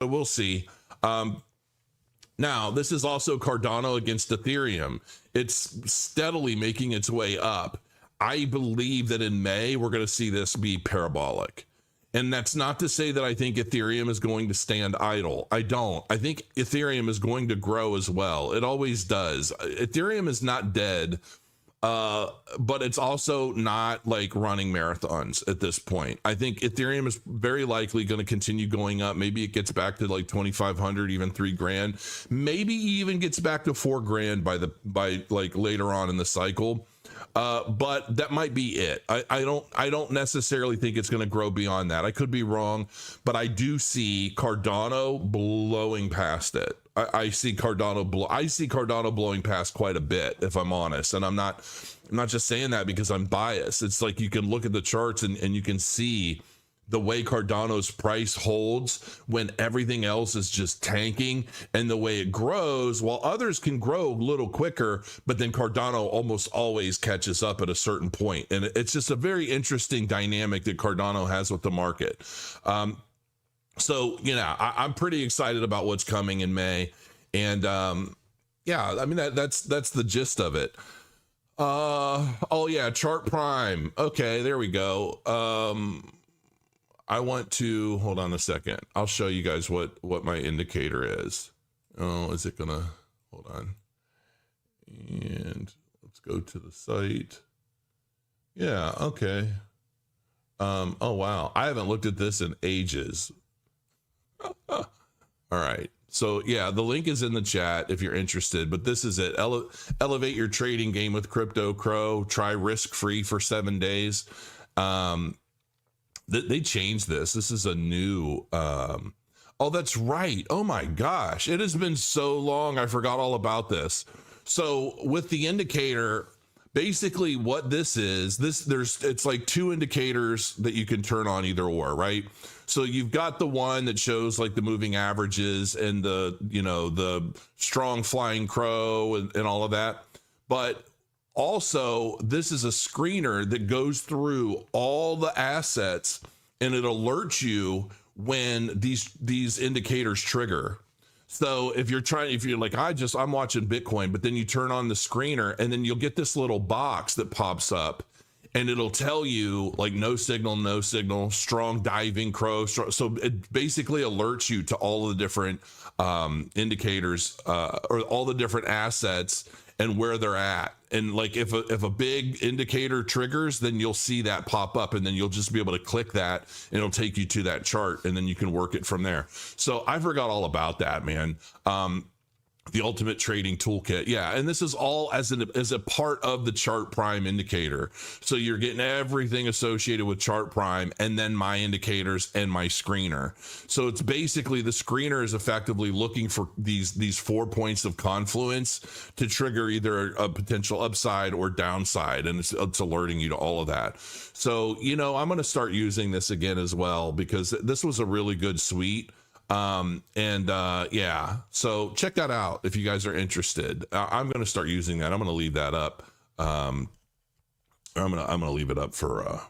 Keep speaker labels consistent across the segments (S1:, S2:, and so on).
S1: but we'll see. Now, this is also Cardano against Ethereum. It's steadily making its way up. I believe that in May, we're going to see this be parabolic. And that's not to say that I think Ethereum is going to stand idle. I don't. I think Ethereum is going to grow as well. It always does. Ethereum is not dead, but it's also not like running marathons at this point. I think Ethereum is very likely going to continue going up. Maybe it gets back to like 2,500, even $3,000. Maybe even gets back to $4,000 by like later on in the cycle. But that might be it. I don't necessarily think it's going to grow beyond that. I could be wrong, but I do see Cardano blowing past it. I see Cardano blowing past quite a bit, if I'm honest. And I'm not just saying that because I'm biased. It's like you can look at the charts and you can see the way Cardano's price holds when everything else is just tanking, and the way it grows, while others can grow a little quicker, but then Cardano almost always catches up at a certain point. And it's just a very interesting dynamic that Cardano has with the market. So, you know, I'm pretty excited about what's coming in May. And yeah, I mean, that's the gist of it. Oh yeah, Chart Prime. Okay, there we go. I want to, hold on a second. I'll show you guys what my indicator is. Oh, is it gonna, hold on. And let's go to the site. Yeah, okay. Oh wow, I haven't looked at this in ages. All right. So yeah, the link is in the chat if you're interested, but this is it. Elevate your trading game with Crypto Crow. Try risk-free for 7 days. They changed this. This is a new, oh, that's right. Oh my gosh. It has been so long. I forgot all about this. So with the indicator, basically what this is, it's like two indicators that you can turn on either or, right? So you've got the one that shows like the moving averages and the, you know, the strong flying crow and all of that. But also, this is a screener that goes through all the assets and it alerts you when these indicators trigger. So if you're like, I'm watching Bitcoin, but then you turn on the screener and then you'll get this little box that pops up and it'll tell you like no signal, strong diving crow. So it basically alerts you to all of the different indicators or all the different assets and where they're at. And like if a big indicator triggers, then you'll see that pop up and then you'll just be able to click that and it'll take you to that chart and then you can work it from there. So I forgot all about that, man. The ultimate trading toolkit. Yeah. And this is all as a part of the Chart Prime indicator. So you're getting everything associated with Chart Prime and then my indicators and my screener. So it's basically the screener is effectively looking for these 4 points of confluence to trigger either a potential upside or downside. And it's alerting you to all of that. So, you know, I'm going to start using this again as well, because this was a really good suite. Yeah, so check that out if you guys are interested. I'm going to start using that. I'm going to leave that up. I'm going to leave it up for,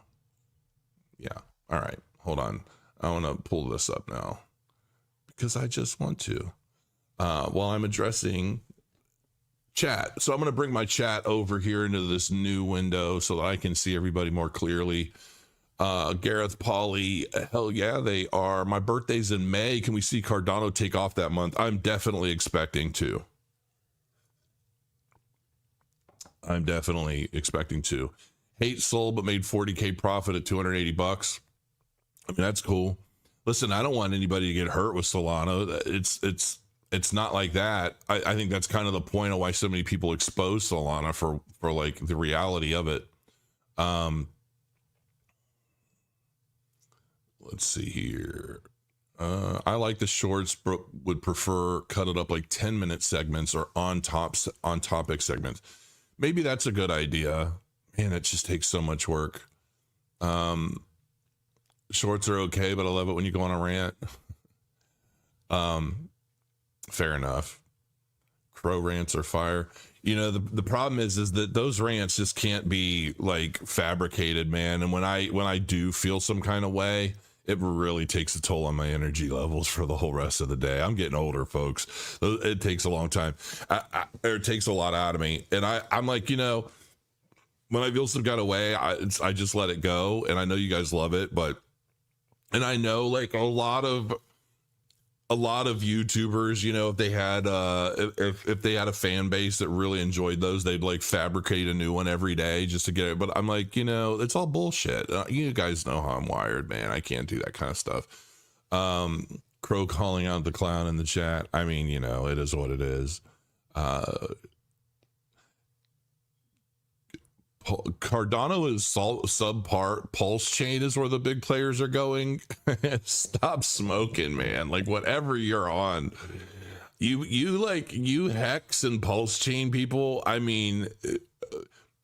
S1: yeah. All right, hold on. I want to pull this up now because I just want to, while I'm addressing chat. So I'm going to bring my chat over here into this new window so that I can see everybody more clearly. Gareth Pauly, hell yeah, they are. My birthday's in May. Can we see Cardano take off that month? I'm definitely expecting to. Hate sold, but made 40K profit at 280 bucks. I mean, that's cool. Listen, I don't want anybody to get hurt with Solana. It's not like that. I think that's kind of the point of why so many people expose Solana for like the reality of it. Let's see here. I like the shorts, but would prefer cut it up like 10-minute segments or on topic segments. Maybe that's a good idea. Man, it just takes so much work. Shorts are okay, but I love it when you go on a rant. Fair enough. Crow rants are fire. You know, the problem is that those rants just can't be like fabricated, man. And when I do feel some kind of way, it really takes a toll on my energy levels for the whole rest of the day. I'm getting older, folks. It takes a long time. It takes a lot out of me. And I'm like, when I feel some kind of way, I just let it go. And I know you guys love it, and I know like a lot of YouTubers, if they had if they had a fan base that really enjoyed those, they'd like fabricate a new one every day just to get it. But I'm like, it's all bullshit. You guys know how I'm wired, man. I can't do that kind of stuff. Crow calling out the clown in the chat. I mean, it is what it is. Cardano is subpar. Pulse chain is where the big players are going. Stop smoking, man. Like whatever you're on, you hex and pulse chain people. I mean,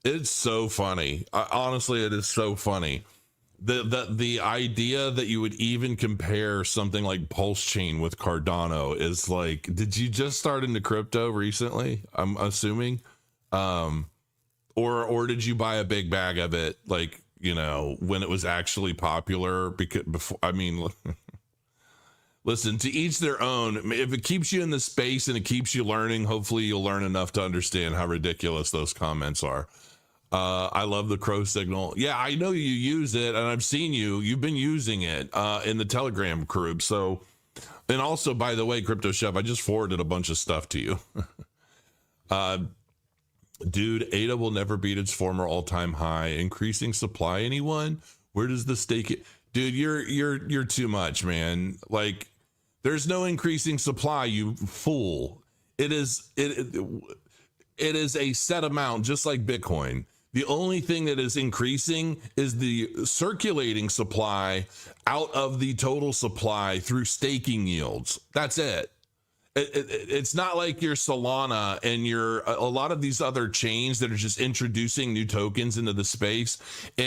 S1: it's so funny. Honestly, it is so funny. The idea that you would even compare something like pulse chain with Cardano is like, did you just start into crypto recently? I'm assuming. Or did you buy a big bag of it, like, when it was actually popular? Because before, I mean, listen, to each their own. If it keeps you in the space and it keeps you learning, hopefully you'll learn enough to understand how ridiculous those comments are. I love the crow signal. Yeah, I know you use it, and I've seen you've been using it in the Telegram group. So, and also, by the way, Crypto Chef, I just forwarded a bunch of stuff to you. Dude, ADA will never beat its former all-time high. Increasing supply, anyone? Where does the stake? Dude, you're too much, man. Like, there's no increasing supply, you fool. It is a set amount, just like Bitcoin. The only thing that is increasing is the circulating supply out of the total supply through staking yields. That's it. It's not like your Solana and a lot of these other chains that are just introducing new tokens into the space. And